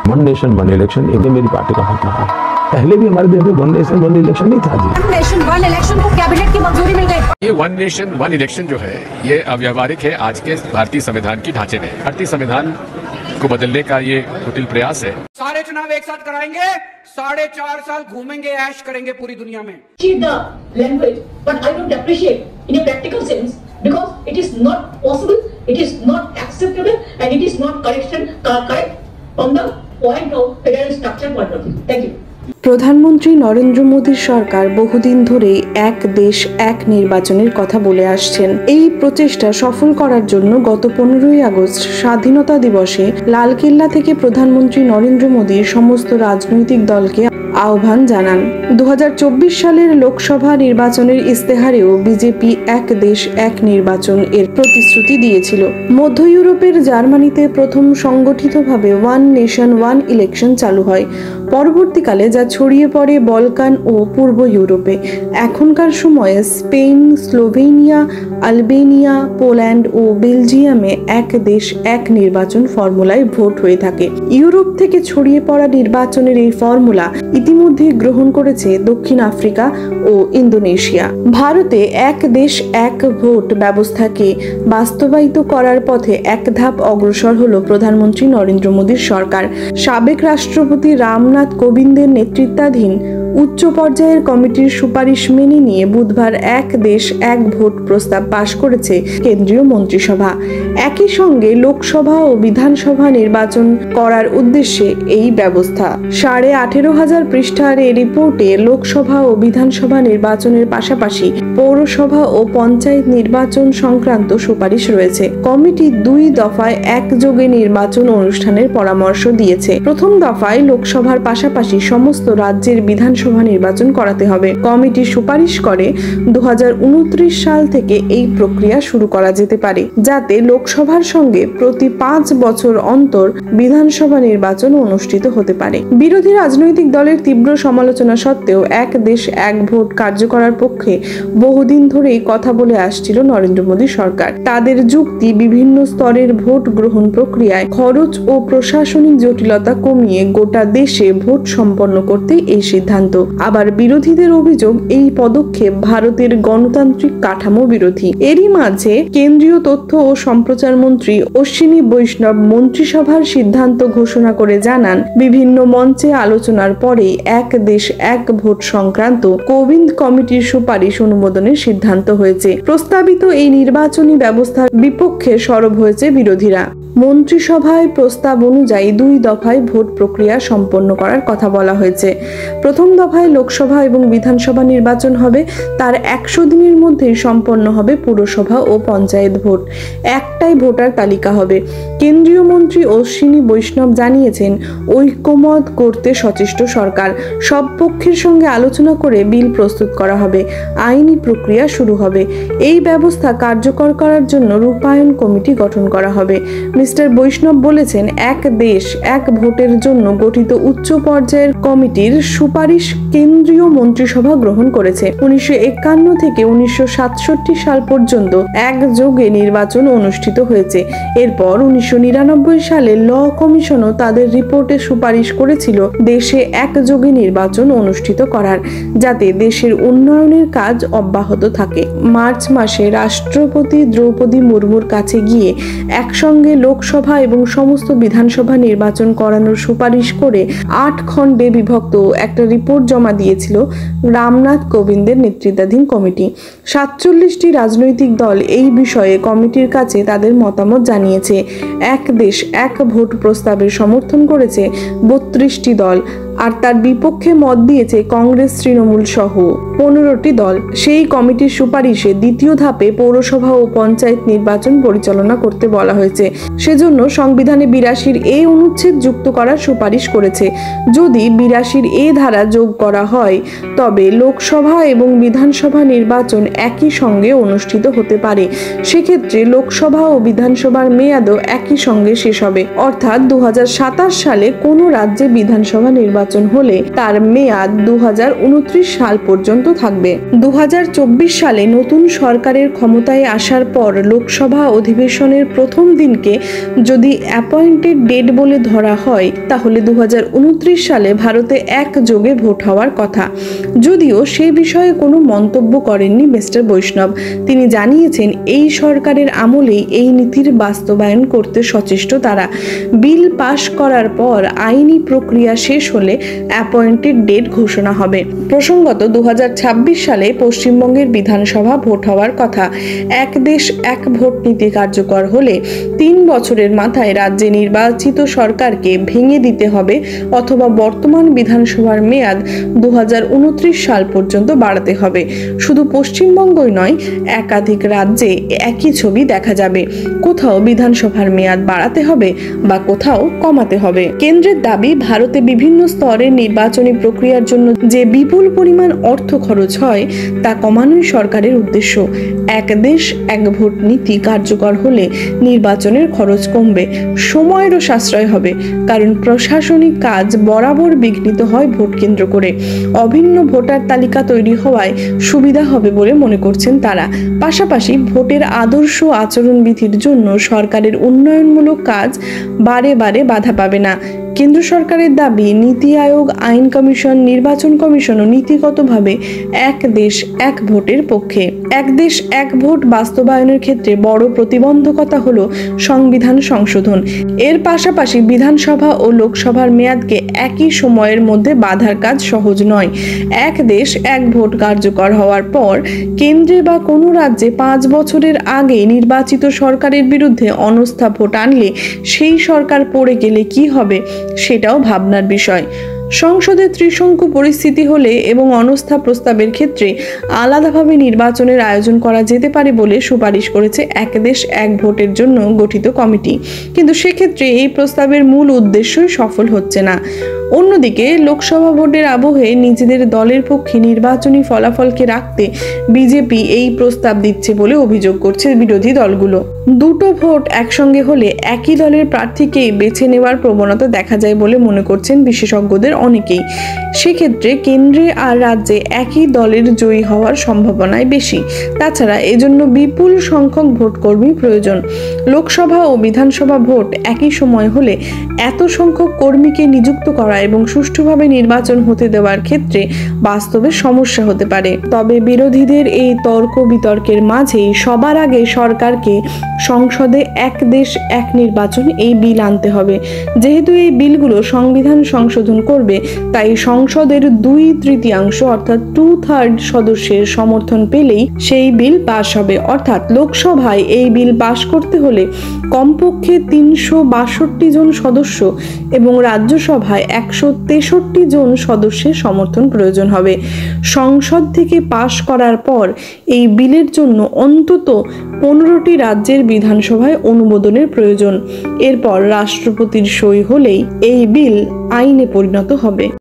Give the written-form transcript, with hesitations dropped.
One nation one election ये मेरी party का हक रहा है। पहले भी हमारे देश में वन नेशन वन इलेक्शन नहीं था जी। वन नेशन वन इलेक्शन को कैबिनेट की मंजूरी मिल गई। ये वन नेशन वन इलेक्शन जो है ये अव्यावहारिक है आज के भारतीय संविधान की ढांचे में। भारतीय संविधान को बदलने का ये कुटिल प्रयास है। सारे चुनाव एक साथ कराएंगे, 4.5 साल घूमेंगे, ऐश करेंगे पूरी दुनिया में। The language, but I don't appreciate in a practical sense because it is not possible, it is not acceptable, and it is not correct from the point of federal structure point of view. Thank you. প্রধানমন্ত্রী নরেন্দ্র মোদীর সরকার বহুদিন ধরে এক দেশ এক নির্বাচনের কথা বলে আসছেন। এই প্রচেষ্টা সফল করার জন্য গত 15ই আগস্ট স্বাধীনতা দিবসে লালকেল্লা থেকে প্রধানমন্ত্রী নরেন্দ্র মোদী সমস্ত রাজনৈতিক দলকে আহ্বান জানান। 2024 সালের লোকসভা নির্বাচনের ইস্তেহারেও বিজেপি এক দেশ এক নির্বাচন এর প্রতিশ্রুতি দিয়েছিল। মধ্য ইউরোপের জার্মানিতে প্রথম সংগঠিতভাবে ওয়ান নেশন ওয়ান ইলেকশন চালু হয়। পরবর্তীকালে যা ছড়িয়ে পড়ে বলকান ও পূর্ব ইউরোপে। এখনকার সময়ে স্পেন, স্লোভেনিয়া, আলবেনিয়া, পোল্যান্ড ও বেলজিয়ামে এক দেশ এক নির্বাচন ফর্মুলায় ভোট হয়ে থাকে। ইউরোপ থেকে ছড়িয়ে পড়া নির্বাচনের এই ফর্মুলা ইতিমধ্যে গ্রহণ করেছে দক্ষিণ আফ্রিকা ও ইন্দোনেশিয়া। ভারতে এক দেশ এক ভোট ব্যবস্থাকে বাস্তবায়িত করার পথে এক ধাপ অগ্রসর হলো প্রধানমন্ত্রী নরেন্দ্র মোদীর সরকার। সাবেক রাষ্ট্রপতি রামনাথ কোবিন্দের নেতৃত্বাধীন উচ্চ পর্যায়ের কমিটির সুপারিশ মেনে নিয়ে বুধবার এক দেশ এক ভোট প্রস্তাব পাশ করেছে কেন্দ্রীয় মন্ত্রিসভা। একই সঙ্গে লোকসভা ও বিধানসভা নির্বাচন করার উদ্দেশ্যে এই ব্যবস্থা। 18,500 পৃষ্ঠার এই রিপোর্টে লোকসভা ও বিধানসভা নির্বাচনের পাশাপাশি পৌরসভা ও পঞ্চায়েত নির্বাচন সংক্রান্ত সুপারিশ রয়েছে। কমিটি 2 দফায় একযোগে নির্বাচন অনুষ্ঠানের পরামর্শ দিয়েছে। প্রথম দফায় লোকসভার পাশাপাশি সমস্ত রাজ্যের বিধানসভা নির্বাচন করাতে হবে। কমিটি সুপারিশ করে 2029 সাল থেকে এই প্রক্রিয়া শুরু করা যেতে পারে, যাতে লোকসভার সঙ্গে প্রতি 5 বছর অন্তর বিধানসভা নির্বাচন অনুষ্ঠিত হতে পারে। বিরোধী রাজনৈতিক দলের তীব্র সমালোচনা সত্ত্বেও এক দেশ এক ভোট কার্যকরার পক্ষে বহুদিন ধরেই কথা বলে আসছিল নরেন্দ্র মোদী সরকার। তাদের যুক্তি, বিভিন্ন স্তরের ভোট গ্রহণ প্রক্রিয়ায় খরচ ও প্রশাসনিক জটিলতা কমিয়ে গোটা দেশে ভোট সম্পন্ন করতে এই সিদ্ধান্ত। আবার বিরোধীদের অভিযোগ, এই পদক্ষেপ ভারতের গণতান্ত্রিক কাঠামো বিরোধী। এরই মাঝে কেন্দ্রীয় তথ্য ও সম্প্রচার মন্ত্রী অশ্বিনী বৈষ্ণব মন্ত্রিসভার সিদ্ধান্ত ঘোষণা করে জানান, বিভিন্ন মঞ্চে আলোচনার পরেই এক দেশ এক ভোট সংক্রান্ত কোবিন্দ কমিটির সুপারিশ অনুমোদনের সিদ্ধান্ত হয়েছে। প্রস্তাবিত এই নির্বাচনী ব্যবস্থার বিপক্ষে সরব হয়েছে বিরোধীরা। মন্ত্রিসভায় প্রস্তাব অনুযায়ী 2 দফায় ভোট প্রক্রিয়া সম্পন্ন করার কথা বলা হয়েছে। প্রথম দফায় লোকসভা এবং বিধানসভা নির্বাচন হবে, তার 100 দিনের মধ্যেই সম্পন্ন হবে পুরসভা ও পঞ্চায়েত ভোট। একটাই ভোটার তালিকা হবে। কেন্দ্রীয় মন্ত্রী অশ্বিনী বৈষ্ণব জানিয়েছেন, ঐক্যমত করতে সচেষ্ট সরকার। সব পক্ষের সঙ্গে আলোচনা করে বিল প্রস্তুত করা হবে, আইনি প্রক্রিয়া শুরু হবে। এই ব্যবস্থা কার্যকর করার জন্য রূপায়ণ কমিটি গঠন করা হবে। মিস্টার বৈষ্ণব বলেছেন, এক দেশ এক ভোটের জন্য গঠিত উচ্চ পর্যায়ের কমিটির সুপারিশ কেন্দ্রীয় মন্ত্রিসভা গ্রহণ করেছে। 1951 থেকে 1967 সাল পর্যন্ত একযোগে নির্বাচন অনুষ্ঠিত হয়েছে। এরপর 1999 সালে ল কমিশনও তাদের রিপোর্টে সুপারিশ করেছিল দেশে একযোগে নির্বাচন অনুষ্ঠিত করার, যাতে দেশের উন্নয়নের কাজ অব্যাহত থাকে। মার্চ মাসে রাষ্ট্রপতি দ্রৌপদী মুর্মুর কাছে গিয়ে একসঙ্গে লোকসভা এবং সমস্ত বিধানসভা নির্বাচন করানোর সুপারিশ করে 8 খণ্ডে বিভক্ত একটা রিপোর্ট জমা দিয়েছিল রামনাথ কোবিন্দের নেতৃত্বাধীন কমিটি। 47টি রাজনৈতিক দল এই বিষয়ে কমিটির কাছে তাদের মতামত জানিয়েছে। এক দেশ এক ভোট প্রস্তাবের সমর্থন করেছে 32টি দল, আর তার বিপক্ষে মত দিয়েছে কংগ্রেস, তৃণমূল সহ 15টি দল। সেই কমিটির সুপারিশে দ্বিতীয় ধাপে পৌরসভা ও পঞ্চায়েত নির্বাচন পরিচালনা করতে বলা হয়েছে। সেজন্য সংবিধানে 82 এ অনুচ্ছেদ যুক্ত করার সুপারিশ করেছে। যদি 82 এ ধারা যোগ করা হয়, তবে লোকসভা এবং বিধানসভা নির্বাচন একই সঙ্গে অনুষ্ঠিত হতে পারে। সেক্ষেত্রে লোকসভা ও বিধানসভার মেয়াদও একই সঙ্গে শেষ হবে, অর্থাৎ 2027 সালে কোনো রাজ্যে বিধানসভা নির্বাচন নির্বাচন হলে তার মেয়াদ 2029 সাল পর্যন্ত থাকবে। 2024 সালে নতুন সরকারের ক্ষমতায় আসার পর লোকসভা অধিবেশনের প্রথম দিনকে যদি অ্যাপয়েন্টেড ডেট বলে ধরা হয় তাহলে 2029 সালে ভারতে একযোগে ভোট হওয়ার কথা। যদিও সে বিষয়ে কোনো মন্তব্য করেননি মিস্টার বৈষ্ণব। তিনি জানিয়েছেন এই সরকারের আমলেই এই নীতির বাস্তবায়ন করতে সচেষ্ট তারা। বিল পাশ করার পর আইনি প্রক্রিয়া শেষ হলে অ্যাপয়েন্টেড ডেট ঘোষণা হবে। প্রসঙ্গত 2026 সালে পশ্চিমবঙ্গের বিধানসভা ভোট হওয়ার কথা। এক দেশ এক ভোট নীতি কার্যকর হলে 3 বছরের মাথায় রাজ্যে নির্বাচিত সরকারকে ভেঙে দিতে হবে অথবা বর্তমান বিধানসভার মেয়াদ 2029 সাল পর্যন্ত বাড়াতে হবে। শুধু পশ্চিমবঙ্গই নয়, একাধিক রাজ্যে একই ছবি দেখা যাবে। কোথাও বিধানসভার মেয়াদ বাড়াতে হবে বা কোথাও কমাতে হবে। কেন্দ্রের দাবি, ভারতে বিভিন্ন স্তরের নির্বাচনী প্রক্রিয়ার জন্য যে বিপুল পরিমাণ অর্থ খরচ হয় তা কমানোই সরকারের উদ্দেশ্য। এক দেশ এক ভোট নীতি কার্যকর হলে নির্বাচনের খরচ কমবে, সময়েরও সাশ্রয় হবে, কারণ প্রশাসনিক কাজ বরাবর বিঘ্নিত হয় ভোট কেন্দ্র করে। অভিন্ন ভোটার তালিকা তৈরি হওয়ায় সুবিধা হবে বলে মনে করছেন তারা। পাশাপাশি ভোটের আদর্শ আচরণবিধির জন্য সরকারের উন্নয়নমূলক কাজ বারে বারে বাধা পাবে না। কেন্দ্র সরকারের দাবি, নীতি আয়োগ, আইন কমিশন, নির্বাচন কমিশনও নীতিগতভাবে এক দেশ এক ভোটের পক্ষে। এক দেশ এক ভোট বাস্তবায়নের ক্ষেত্রে বড় প্রতিবন্ধকতা হলো সংবিধান সংশোধন। এর পাশাপাশি বিধানসভা ও লোকসভার মেয়াদকে একই সময়ের মধ্যে বাঁধার কাজ সহজ নয়। এক দেশ এক ভোট কার্যকর হওয়ার পর কেন্দ্রে বা কোনো রাজ্যে 5 বছরের আগে নির্বাচিত সরকারের বিরুদ্ধে অনাস্থা ভোট আনলে সেই সরকার পড়ে গেলে কি হবে সেটাও ভাবনার বিষয়। সংসদে ত্রিশঙ্কু পরিস্থিতি হলে এবং অনাস্থা প্রস্তাবের ক্ষেত্রে আলাদাভাবে নির্বাচনের আয়োজন করা যেতে পারে বলে সুপারিশ করেছে এক দেশ এক ভোটের জন্য গঠিত কমিটি। কিন্তু সেক্ষেত্রে এই প্রস্তাবের মূল উদ্দেশ্যই সফল হচ্ছে না। অন্যদিকে লোকসভা ভোটের আবহে নিজেদের দলের পক্ষে নির্বাচনী ফলাফলকে রাখতে বিজেপি এই প্রস্তাব দিচ্ছে বলে অভিযোগ করছে বিরোধী দলগুলো। দুটো ভোট একসঙ্গে হলে একই দলের প্রার্থীকেই বেছে নেওয়ার প্রবণতা দেখা যায় বলে মনে করছেন বিশেষজ্ঞদের অনেকেই। সেক্ষেত্রে কেন্দ্রে আর রাজ্যে একই দলের জয়ী হওয়ার সম্ভাবনাই বেশি। তাছাড়া এজন্য বিপুল সংখ্যক ভোটকর্মী প্রয়োজন। লোকসভা ও বিধানসভা ভোট একই সময় হলে এত সংখ্যক কর্মীকে নিযুক্ত করা এবং সুষ্ঠুভাবে নির্বাচন হতে দেওয়ার ক্ষেত্রে বাস্তবে সমস্যা হতে পারে। তবে বিরোধীদের এই তর্ক বিতর্কের মাঝেই সবার আগে সরকারকে সংসদে এক দেশ এক নির্বাচন এই বিল আনতে হবে। যেহেতু এই বিলগুলো সংবিধান সংশোধন করবে, তাই সংসদের 2/3 অর্থাৎ 2/3 সদস্যের সমর্থন পেলেই সেই বিল পাশ হবে। অর্থাৎ লোকসভায় এই বিল পাশ করতে হলে কমপক্ষে 362 জন সদস্য এবং রাজ্যসভায় 163 জন সদস্যের সমর্থন প্রয়োজন হবে। সংসদ থেকে পাশ করার পর এই বিলের জন্য অন্তত 15টি রাজ্যের বিধানসভায় অনুমোদনের প্রয়োজন। এরপর রাষ্ট্রপতির সই হলেই এই বিল আইনে পরিণত হবে।